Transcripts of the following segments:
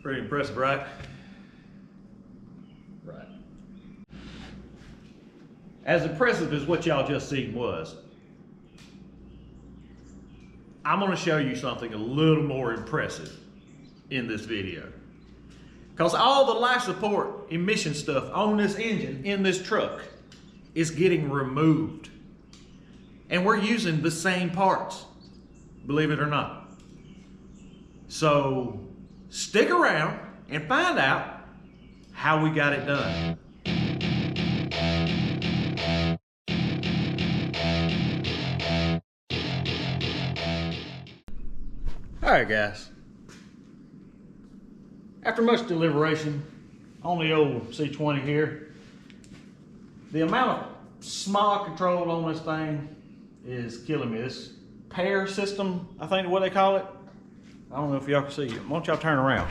Pretty impressive, right? Right. As impressive as what y'all just seen was, I'm going to show you something a little more impressive in this video. Because all the life support emission stuff on this engine, in this truck, is getting removed. And we're using the same parts, believe it or not. So stick around and find out how we got it done. All right, guys. After much deliberation on the old C20 here, the amount of smog control on this thing is killing me. This pair system, I think is what they call it. I don't know if y'all can see it. Why don't y'all turn around?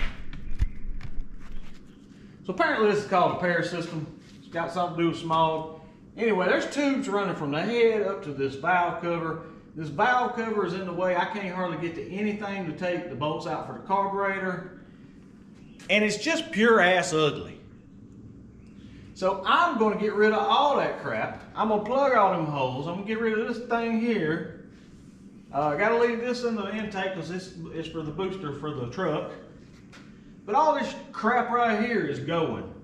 So apparently this is called a pair system. It's got something to do with smog. Anyway, there's tubes running from the head up to this valve cover. This valve cover is in the way. I can't hardly get to anything to take the bolts out for the carburetor. And it's just pure ass ugly. So I'm going to get rid of all that crap. I'm going to plug all them holes. I'm going to get rid of this thing here. I got to leave this in the intake because this is for the booster for the truck. But all this crap right here is going.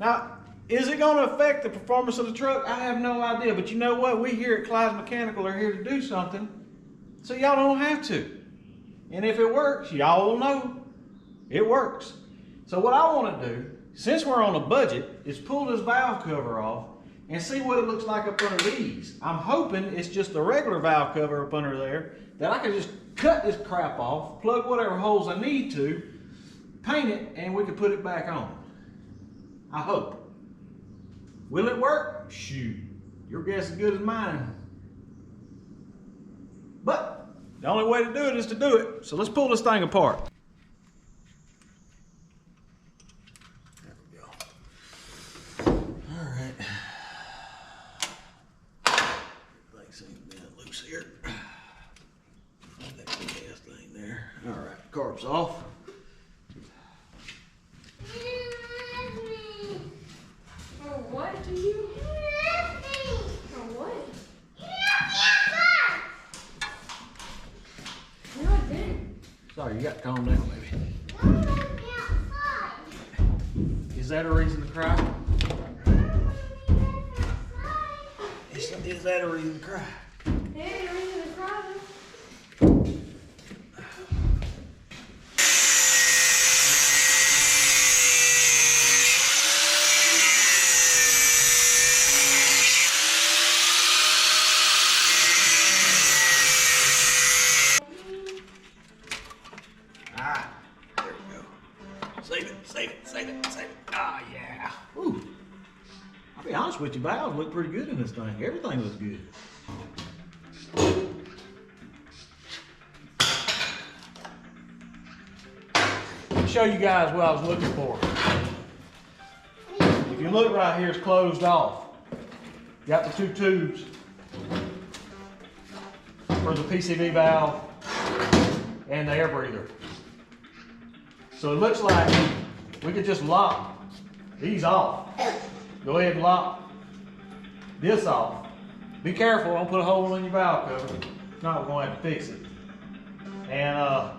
Now, is it going to affect the performance of the truck? I have no idea. But you know what? We here at Clyde's Mechanical are here to do something, so y'all don't have to. And if it works, y'all will know it works. So what I want to do, since we're on a budget, is pull this valve cover off and see what it looks like up under these. I'm hoping it's just a regular valve cover up under there, that I can just cut this crap off, plug whatever holes I need to, paint it, and we can put it back on. I hope. Will it work? Shoot, your guess is as good as mine. But the only way to do it is to do it. So let's pull this thing apart. There we go. All right. Thing seems to be loose here. That big ass thing there. All right, carb's off. What do you? Or what? No, I didn't. Sorry, you got to calm down, baby. Is that a reason to cry? Is that a reason to cry? It ain't a reason to cry. There we go. Save it, save it, save it, save it. Ah, yeah. Ooh. I'll be honest with you, valves look pretty good in this thing. Everything looks good. Let me show you guys what I was looking for. If you look right here, it's closed off. You got the two tubes for the PCV valve and the air breather. So it looks like we could just lock these off. Go ahead and lock this off. Be careful, don't put a hole in your valve cover. If not, we're going to have to fix it. And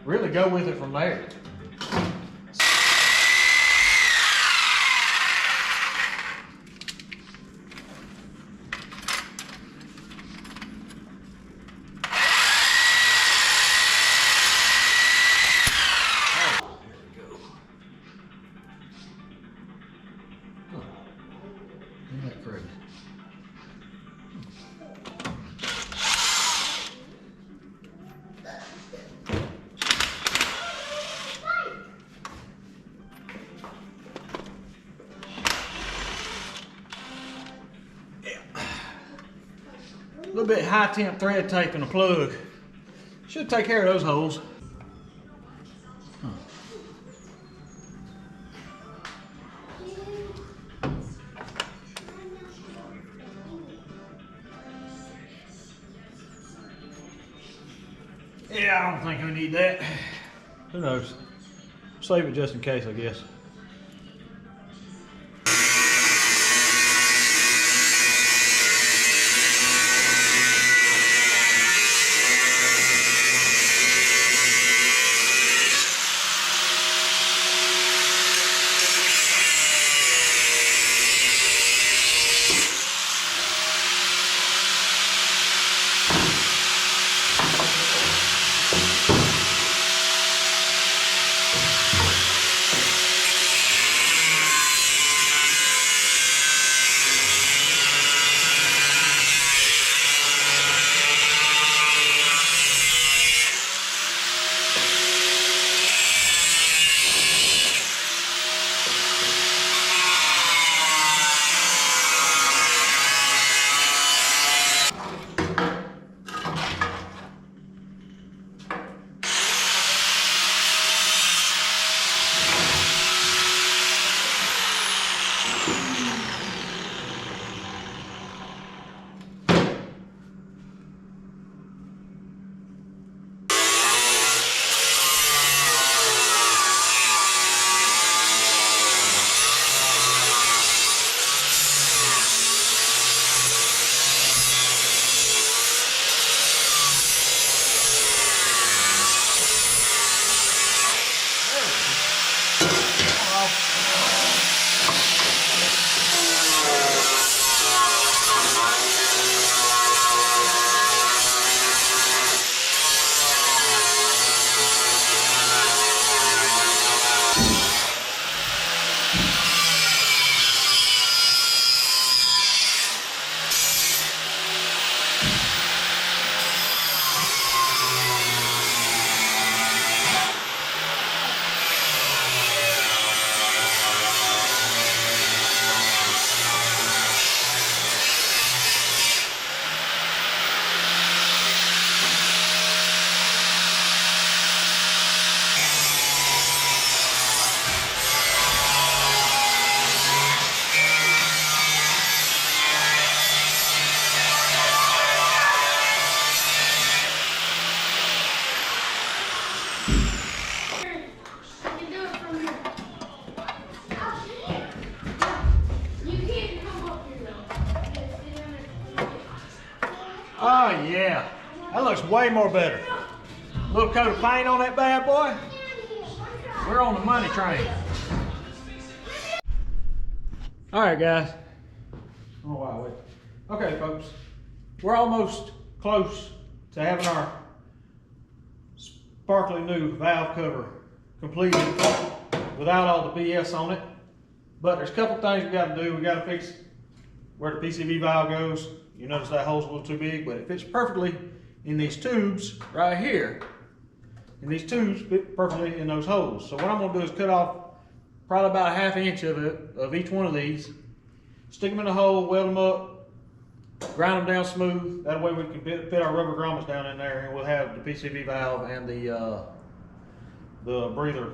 really go with it from there. Isn't that crazy? Yeah. A little bit high temp thread tape and a plug. Should take care of those holes. Yeah, I don't think we need that. Who knows? Save it just in case, I guess. Oh yeah, that looks way more better. Little coat of paint on that bad boy. We're on the money train. All right, guys. Oh wow, wait. Okay, folks, we're almost close to having our sparkly new valve cover completed without all the BS on it. But there's a couple things we got to do. We got to fix where the PCV valve goes. You notice that hole's a little too big, but it fits perfectly in these tubes right here. And these tubes fit perfectly in those holes. So what I'm gonna do is cut off probably about a ½ inch of each one of these, stick them in the hole, weld them up, grind them down smooth. That way we can fit our rubber grommets down in there, and we'll have the PCV valve and the breather.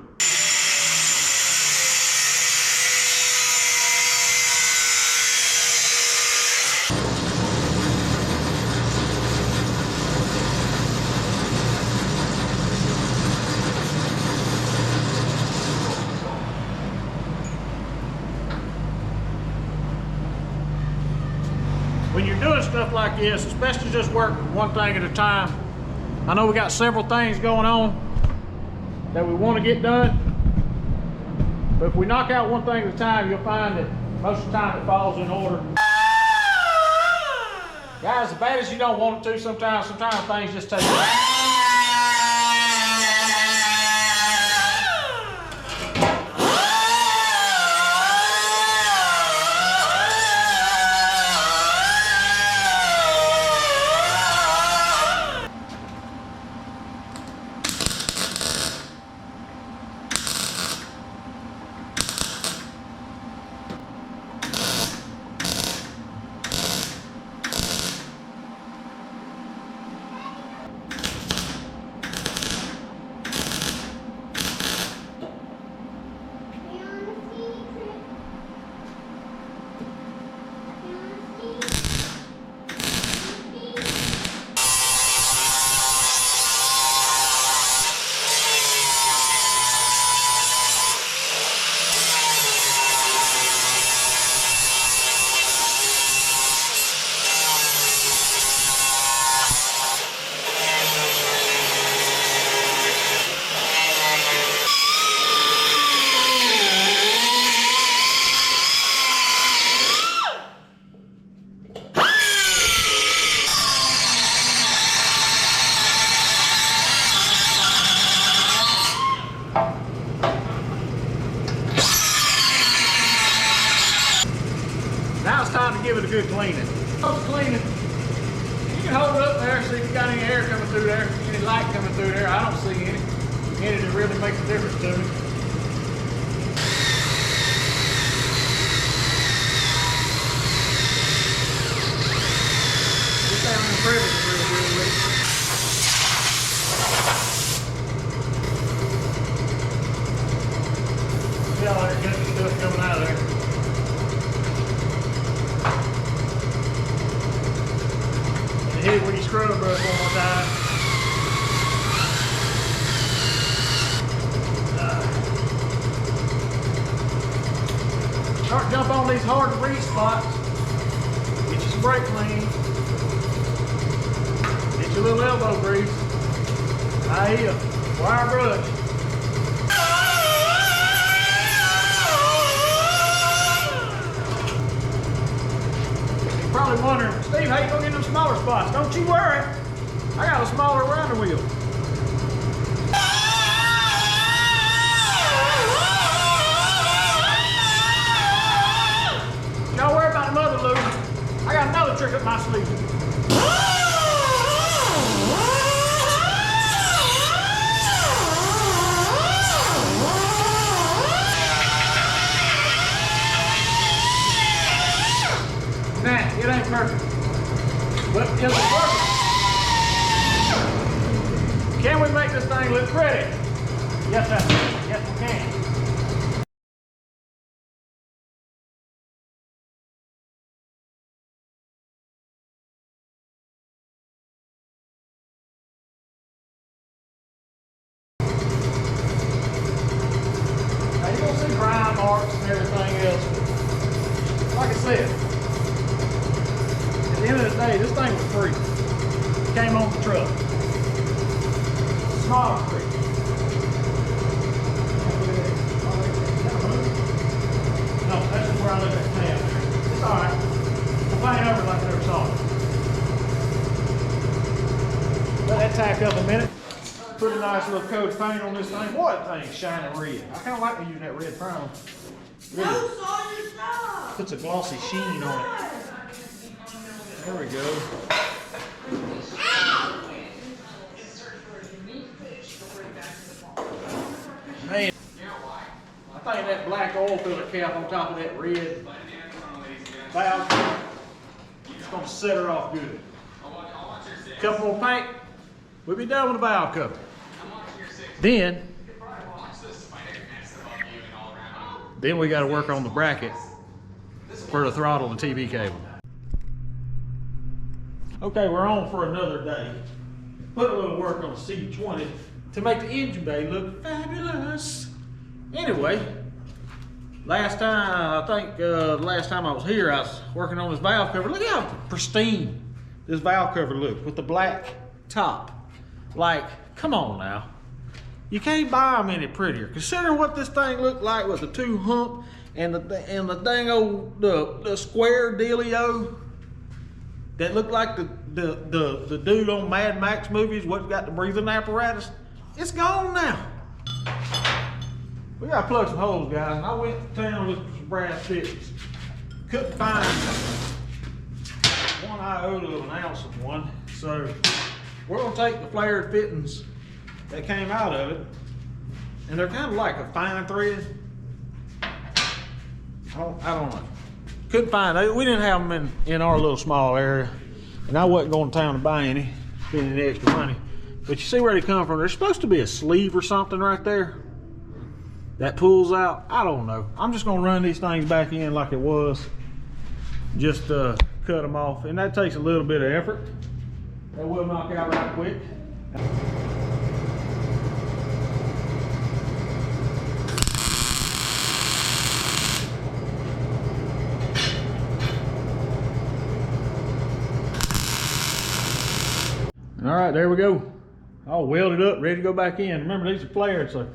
When you're doing stuff like this, it's best to just work one thing at a time. I know we got several things going on that we want to get done, but if we knock out one thing at a time, you'll find that most of the time it falls in order. Guys, as bad as you don't want it to, sometimes things just take time. good cleaning. Cleaning. You can hold it up there, see if you got any air coming through there, any light coming through there. I don't see any. Any that really makes a difference to me. Get down in the crevice real good with it. See all that good stuff coming out of there. And hit it with your scrub brush one more time. Start to jump on these hard to reach spots. Get you some brake clean. Get your little elbow grease. Here, wire brush. You're probably wondering, Steve, how you gonna get them smaller spots? Don't you worry. I got a smaller rounder wheel. Don't worry about the mother lube. I got another trick up my sleeve. Nah, it ain't perfect. But is it working? Can we make this thing look pretty? Yes, we can. Now you're gonna see grind marks and everything else. Like I said, at the end of the day, this thing was free. It came on the truck. Small free. No, that's just where I live at town. It's alright. We'll paint over like I never saw it. Let that tack up a minute. Put a nice little coat of paint on this thing. What thing's shining red? I kind of like to use that red primer. Really puts a glossy sheen on it. There we go. Man, I think that black oil filter cap on top of that red valve, it's going to set her off good. Couple more paint, we'll be done with the valve cover. Then we got to work on the bracket for the throttle and TV cable. Okay, we're on for another day. Put a little work on the C20 to make the engine bay look fabulous. Anyway, last time I was here, I was working on this valve cover. Look how pristine this valve cover looks with the black top. Like, come on now. You can't buy them any prettier. Consider what this thing looked like with the two hump and the dang old the square dealio that looked like the dude on Mad Max movies what got the breathing apparatus. It's gone now. We gotta plug some holes, guys. And I went to town looking for some brass fittings. Couldn't find one iota of an ounce of one. So we're gonna take the flared fittings that came out of it, and they're kind of like a fine thread. I don't know. Couldn't find it. We didn't have them in our little small area, and I wasn't going to town to buy any, spending the extra money. But you see where they come from. There's supposed to be a sleeve or something right there that pulls out. I don't know. I'm just going to run these things back in like it was. Just cut them off, and that takes a little bit of effort. That will knock out right quick. All right, there we go. All welded up, ready to go back in. Remember, these are flared, so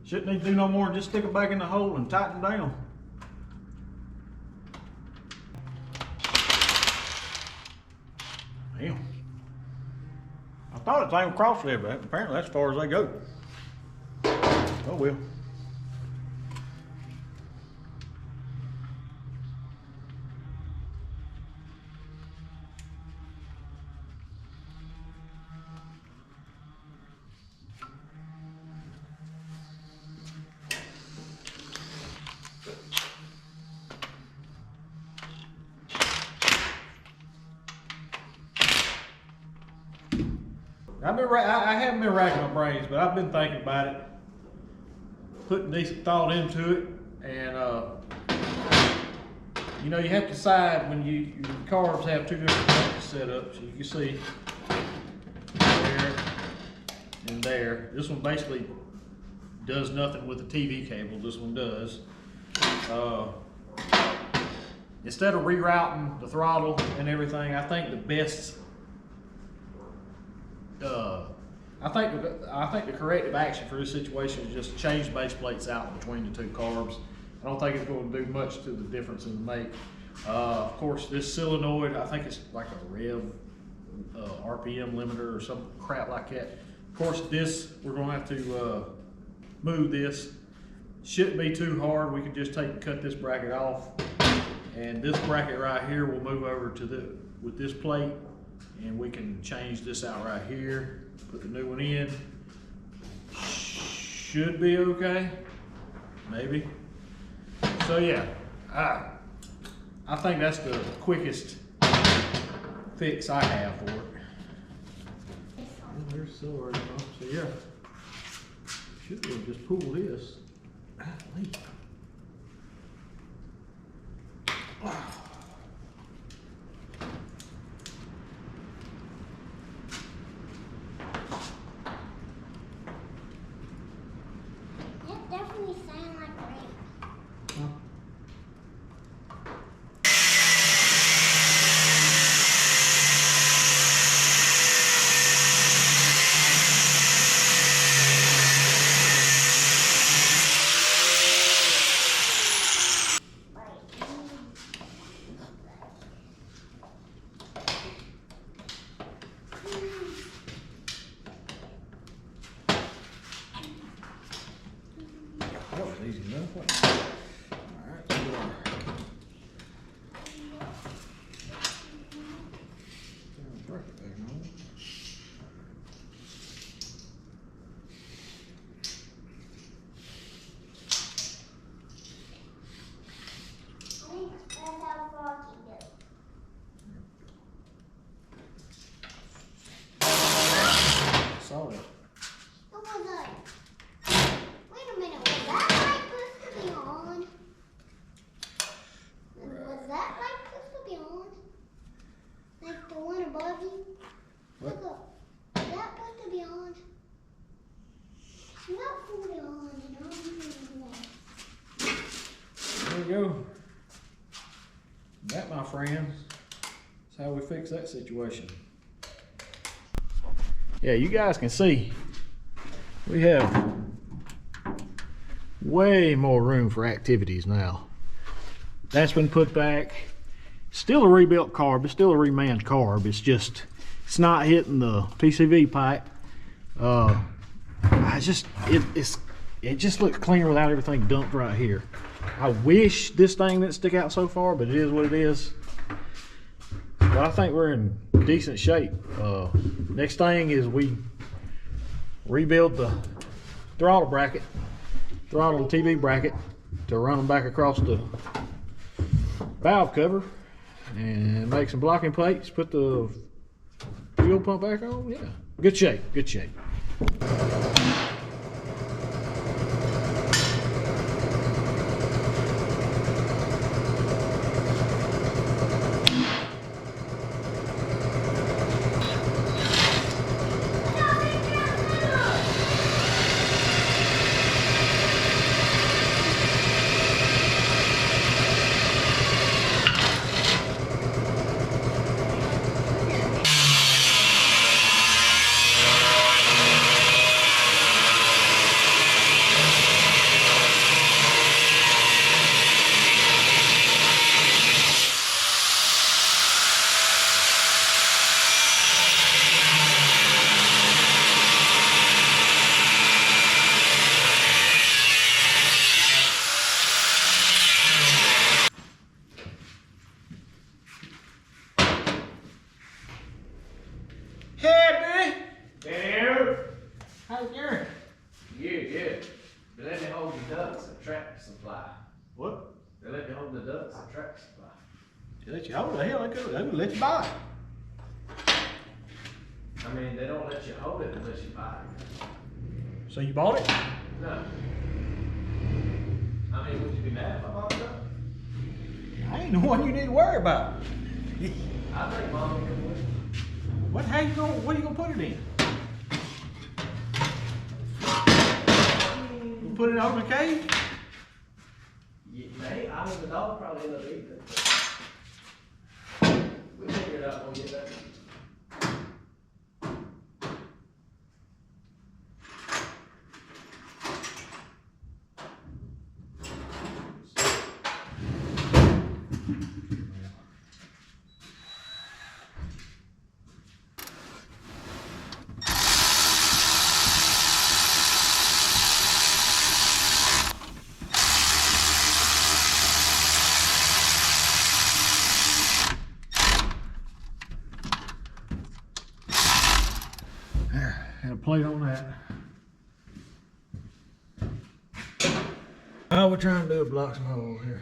shouldn't need to do no more than just stick it back in the hole and tighten down. Damn. I thought it came across there, but apparently that's as far as they go. Oh well. I haven't been racking my brains, but I've been thinking about it, putting decent thought into it, and you know, you have to decide when your carbs have two different setups. You can see there and there. This one basically does nothing with the TV cable. This one does. Instead of rerouting the throttle and everything, I think the best, I think the corrective action for this situation is just change base plates out between the two carbs. I don't think it's going to do much to the difference in the make. Of course, this solenoid, I think it's like a rev RPM limiter or some crap like that. Of course, this, we're going to have to move this. Shouldn't be too hard. We could just cut this bracket off, and this bracket right here will move over to with this plate, and we can change this out right here, put the new one in. Should be okay, maybe. So yeah, I think that's the quickest fix I have for it. There's silver, so yeah, should be able to just pull this. That definitely sounds like rain. Huh? That was easy enough, wasn't it? All right, let's go. Break it back on. I think that's how Froggy does. Saw that. What was that? Wait a minute, was that light supposed to be on? Was that light supposed to be on? Like the one above you? What? Look up. Is that supposed to be on? Not fully on, you know? There we go. That, my friends, is how we fix that situation. Yeah, you guys can see we have way more room for activities now. That's been put back. Still a rebuilt carb, it's still a remanned carb. It's just, it's not hitting the PCV pipe. It just looks cleaner without everything dumped right here. I wish this thing didn't stick out so far, but it is what it is. But I think we're in decent shape. Next thing is we rebuild the throttle bracket, throttle and TV bracket to run them back across the valve cover and make some blocking plates, put the fuel pump back on. Yeah, good shape, good shape. What? They let you hold the ducks at Track Supply. They let you hold the hell, they could let you buy it. I mean, they don't let you hold it unless you buy it. So you bought it? No. I mean, would you be mad if I bought it up? I ain't the one you need to worry about. I think Mom can win. What are you gonna put it in? You put it over the cage? Hey, I mean, the dog probably end up eating it. We'll figure it out when we get back. There, had a plate on that. All we're trying to do is block some hole here.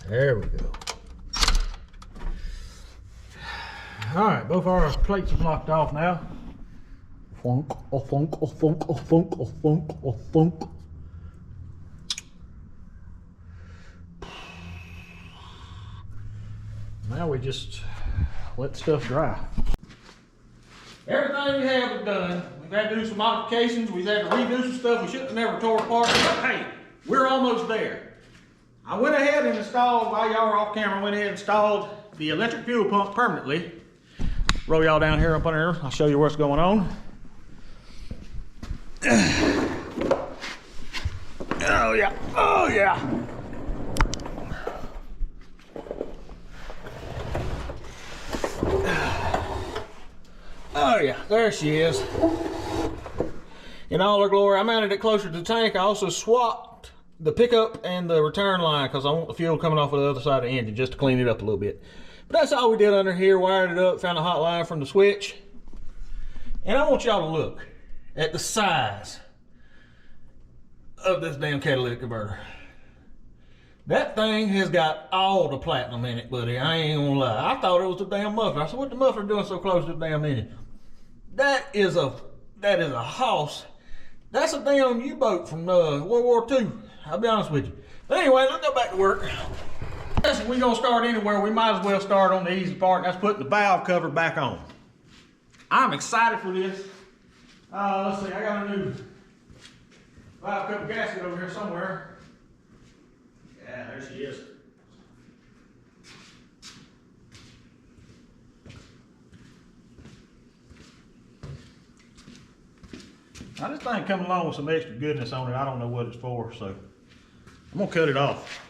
There we go. All right, both our plates are blocked off now. Funk, oh funk, oh funk, oh funk, oh funk, oh funk. Now we just let stuff dry. Everything we have is done. We've had to do some modifications. We've had to redo some stuff we shouldn't have never tore apart. But hey, we're almost there. I went ahead and installed, while y'all were off camera, I went ahead and installed the electric fuel pump permanently. Roll y'all down here up under here. I'll show you what's going on. Oh yeah, oh yeah. Oh yeah, there she is. In all her glory. I mounted it closer to the tank. I also swapped the pickup and the return line because I want the fuel coming off of the other side of the engine just to clean it up a little bit. But that's all we did under here. Wired it up, found a hot line from the switch. And I want y'all to look at the size of this damn catalytic converter. That thing has got all the platinum in it, buddy. I ain't gonna lie. I thought it was the damn muffler. I said, what the muffler doing so close to the damn engine? That is a house. That's a damn U-boat from World War II. I'll be honest with you. But anyway, let's go back to work. If we're gonna start anywhere, we might as well start on the easy part, and that's putting the valve cover back on. I'm excited for this. Let's see, I got a new valve cover gasket over here somewhere. Yeah, there she is. Now this thing coming along with some extra goodness on it. I don't know what it's for, so I'm gonna cut it off.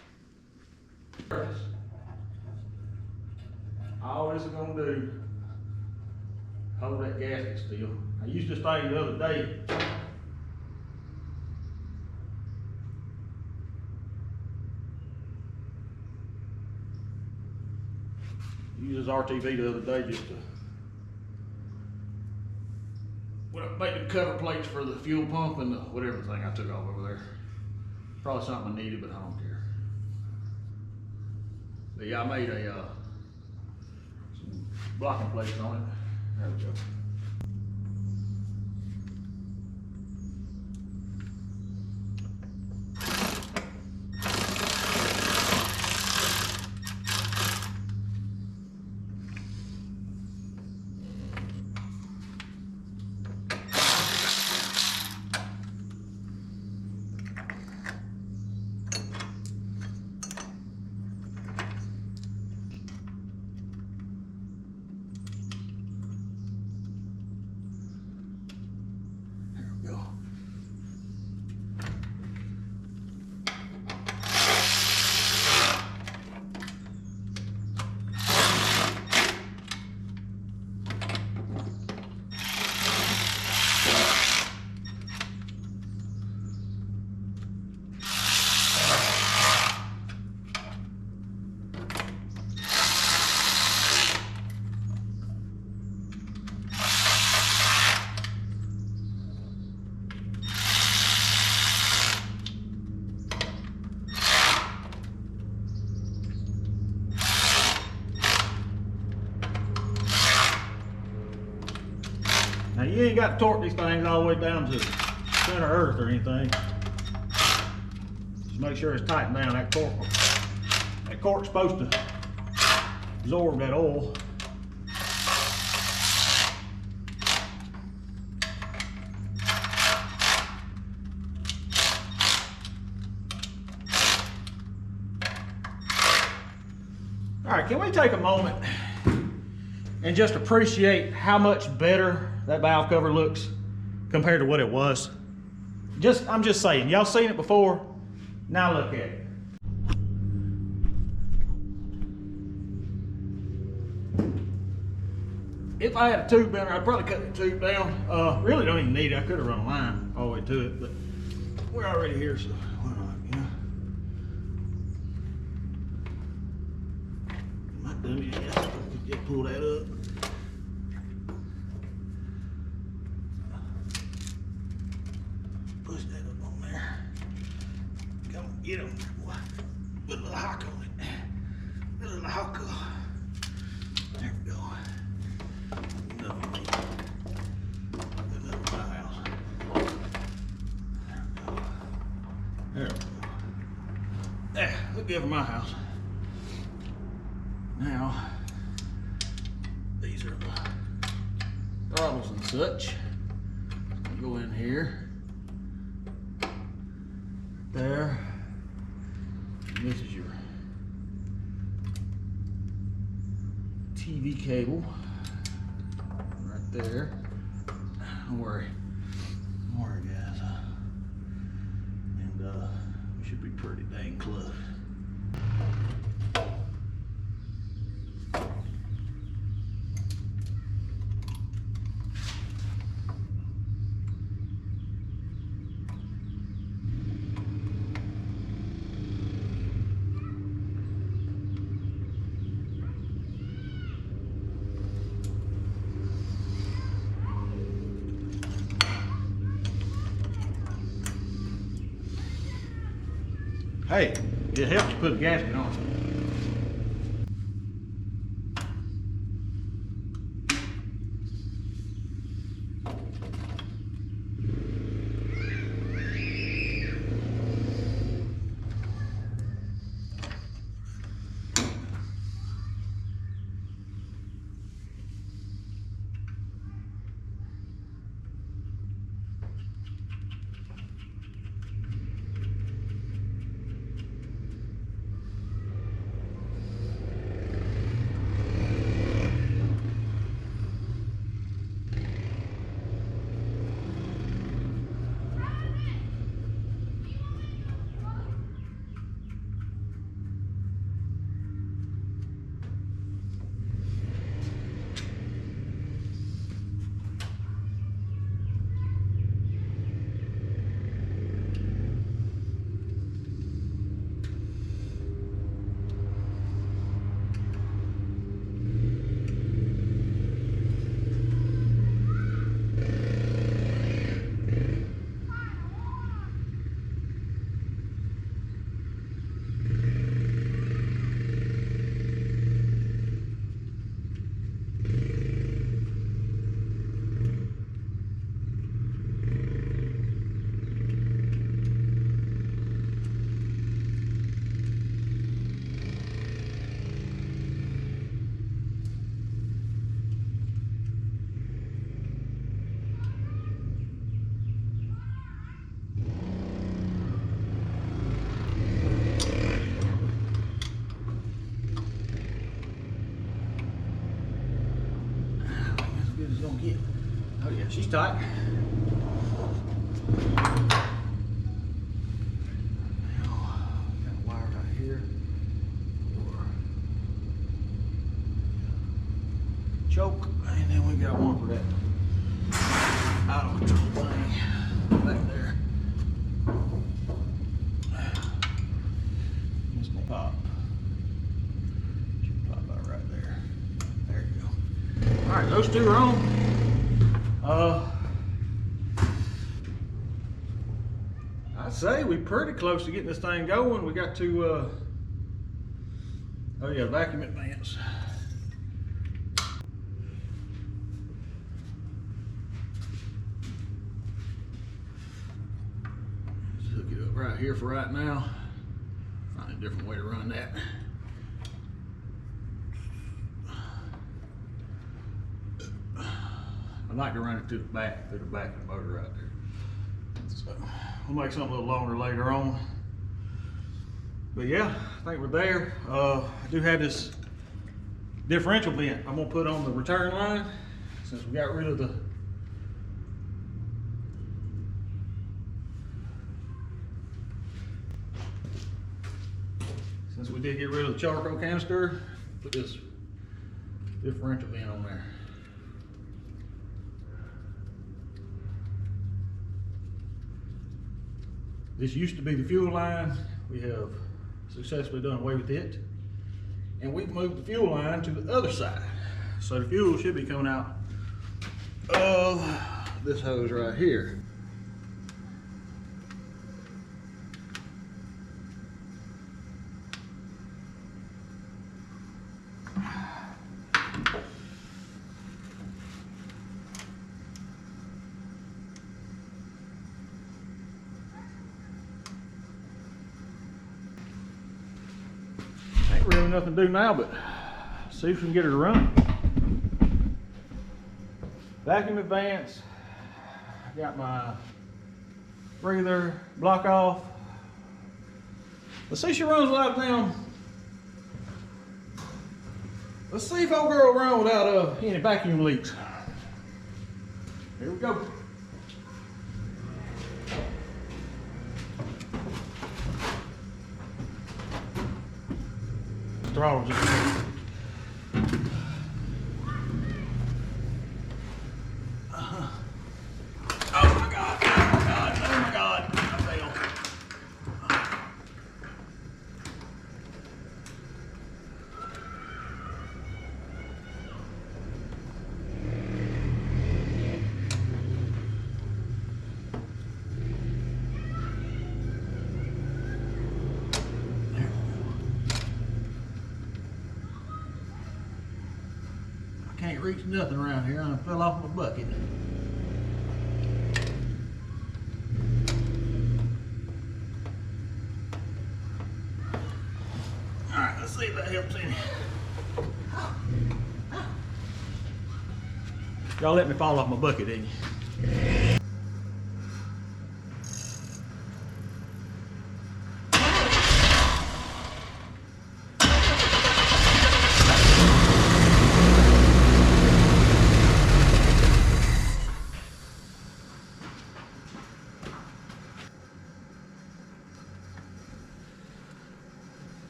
All this is gonna do, hold that gasket still. I used this thing the other day. Used this RTV the other day just to make the cover plates for the fuel pump and the whatever thing I took off over there. Probably something I needed, but I don't care. But yeah, I made some blocking plates on it. There we go. you ain't got to torque these things all the way down to center earth or anything. Just make sure it's tightened down. That cork's supposed to absorb that oil. All right, can we take a moment and just appreciate how much better that valve cover looks compared to what it was? I'm just saying, y'all seen it before? Now look at it. If I had a tube bender, I'd probably cut the tube down. Really don't even need it. I could have run a line all the way to it, but we're already here, so why not, you know? Might do it, yes. Just pull that up. Push that up on there. Come on, get him. Put a little hock on it. Put a little hock on. There we go. There, look good for my house. Now, these are the throttles and such. Go in here, there. And this is your TV cable right there. Don't worry, guys. And we should be pretty dang close. Hey, it helps to put a gasket on. Oh yeah, she's tight. Got a wire right here. Choke, and then we got one for that auto control thing back there. This will pop. Should pop out right there. There you go. All right, those two are on. I'd say we're pretty close to getting this thing going. We got to, oh yeah, vacuum advance. right here for right now. Find a different way to run that. I like to run it through the back of the motor right there. So we'll make something a little longer later on. But yeah, I think we're there. I do have this differential vent I'm gonna put on the return line since we got rid of the we did get rid of the charcoal canister. Put this differential vent on there. This used to be the fuel line. We have successfully done away with it. And we've moved the fuel line to the other side. So the fuel should be coming out of this hose right here. Ain't really nothing to do now but see if we can get her to run. Vacuum advance. I got my breather block off. Let's see if she runs without them. Let's see if old girl run without any vacuum leaks. Here we go. Throttle just Oh my God, oh my God, oh my God, I failed. Can't reach nothing around here. I fell off my bucket. All right, let's see if that helps any. Y'all let me fall off my bucket, didn't you?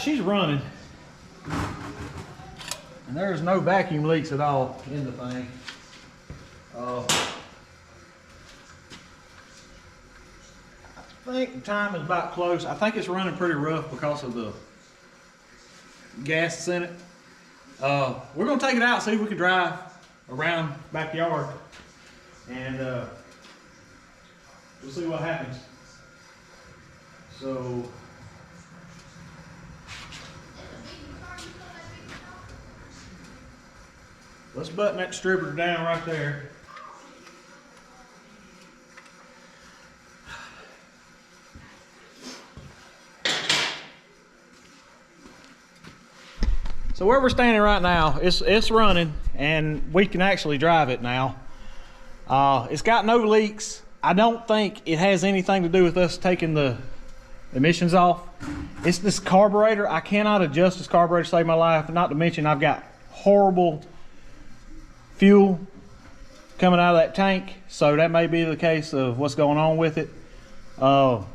she's running. And there's no vacuum leaks at all in the thing. I think the time is about close. I think it's running pretty rough because of the gas that's in it. We're gonna take it out, see if we can drive around backyard, and we'll see what happens. So let's button that distributor down right there. So where we're standing right now, it's running, and we can actually drive it now. It's got no leaks. I don't think it has anything to do with us taking the emissions off. It's this carburetor. I cannot adjust this carburetor to save my life, not to mention I've got horrible fuel coming out of that tank, so that may be the case of what's going on with it. But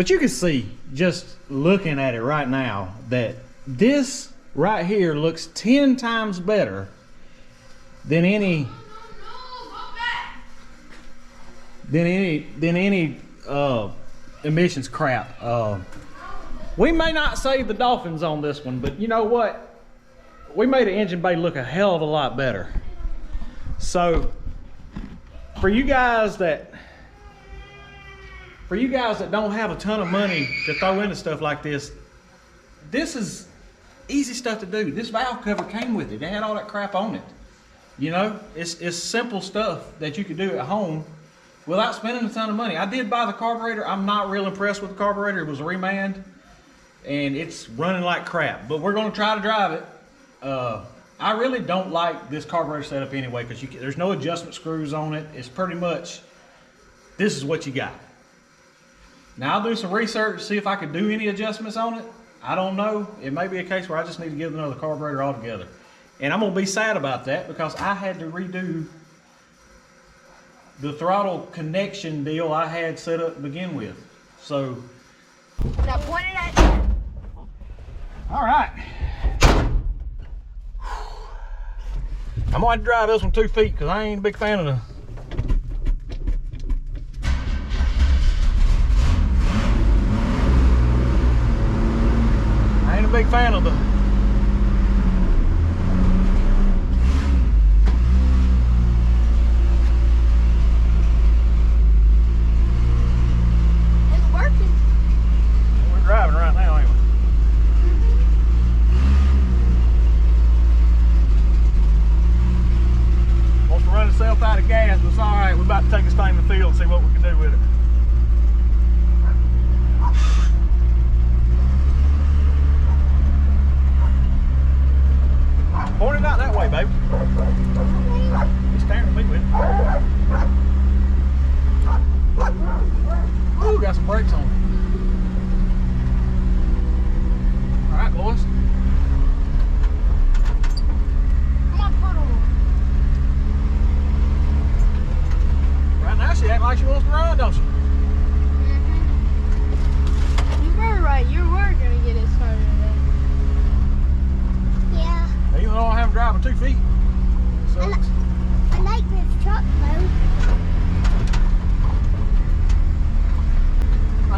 you can see, just looking at it right now, that this right here looks 10 times better than any emissions crap. We may not save the dolphins on this one, but you know what? We made an engine bay look a hell of a lot better. So for you guys that don't have a ton of money to throw into stuff like this, this is easy stuff to do. This valve cover came with it. It had all that crap on it. You know, it's simple stuff that you could do at home without spending a ton of money. I did buy the carburetor. I'm not real impressed with the carburetor. It was a remand, and it's running like crap. But we're going to try to drive it. I really don't like this carburetor setup anyway, because there's no adjustment screws on it. It's pretty much, this is what you got. Now I'll do some research, see if I can do any adjustments on it. I don't know. It may be a case where I just need to get another carburetor altogether. And I'm going to be sad about that, because I had to redo the throttle connection deal I had set up to begin with. So. Now point it at you. All right. I'm going to drive this one 2 feet, because I ain't a big fan of the. Big fan of the It's working. We're driving right now, ain't we? Wants to run itself out of gas, but it's all right. We're about to take this thing in the field and see what we can do with it. Point it out that way, baby. He's staring at me with it. Ooh, got some brakes on it. All right, boys. Come on, put on. Right now, she acts like she wants to run, don't she? You were right. You were going to get it started today. Yeah. Even though I haven't driven 2 feet. So I like this truck though.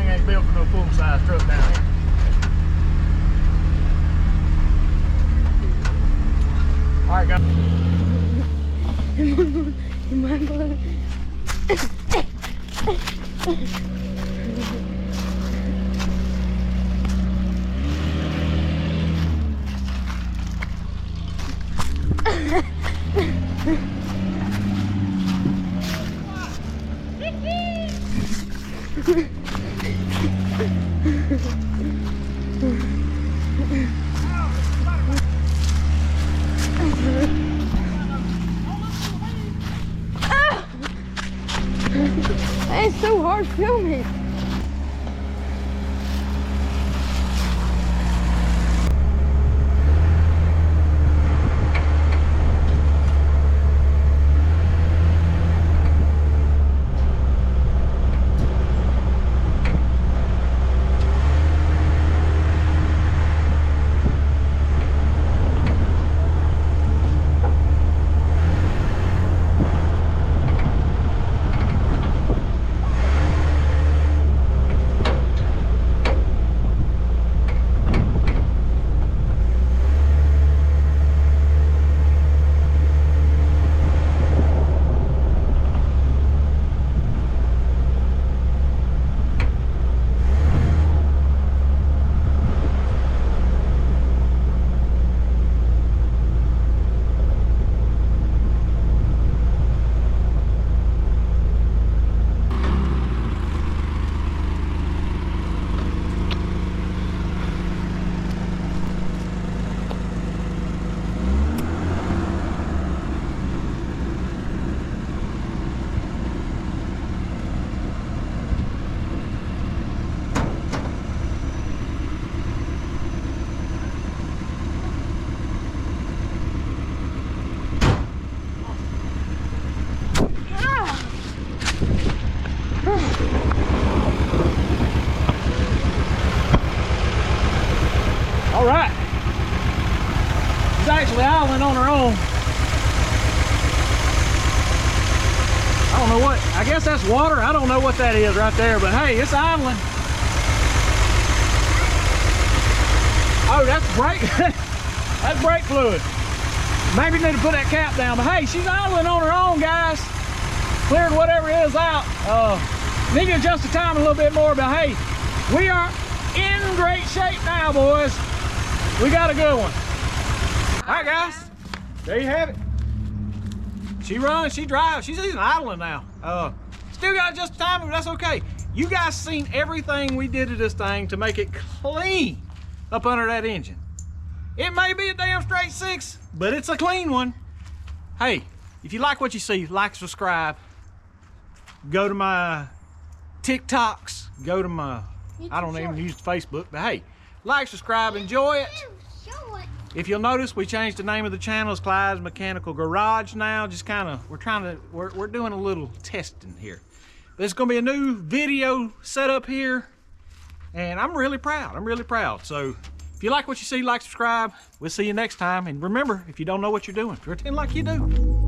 thing ain't built for no full-size truck down here. All right, guys. It's so hard filming. know what, I guess that's water. I don't know what that is right there, but hey, it's idling. Oh, that's brake, that's brake fluid. Maybe need to put that cap down, but hey, she's idling on her own, guys. Cleared whatever it is out. Need to adjust the time a little bit more, but hey, we are in great shape now, boys. We got a good one. All right, guys, there you have it. She runs, she drives, she's even idling now. Still got to adjust the timing, but that's okay. You guys seen everything we did to this thing to make it clean up under that engine. It may be a damn straight 6, but it's a clean one. Hey, if you like what you see, like, subscribe. Go to my TikToks, go to my, I don't even use Facebook, but hey, like, subscribe, enjoy it. Show it. If you'll notice, we changed the name of the channel. It's Clyde's Mechanical Garage now. Just kind of, we're doing a little testing here. There's gonna be a new video set up here, and I'm really proud. So if you like what you see, like, subscribe. We'll see you next time. And remember, if you don't know what you're doing, pretend like you do.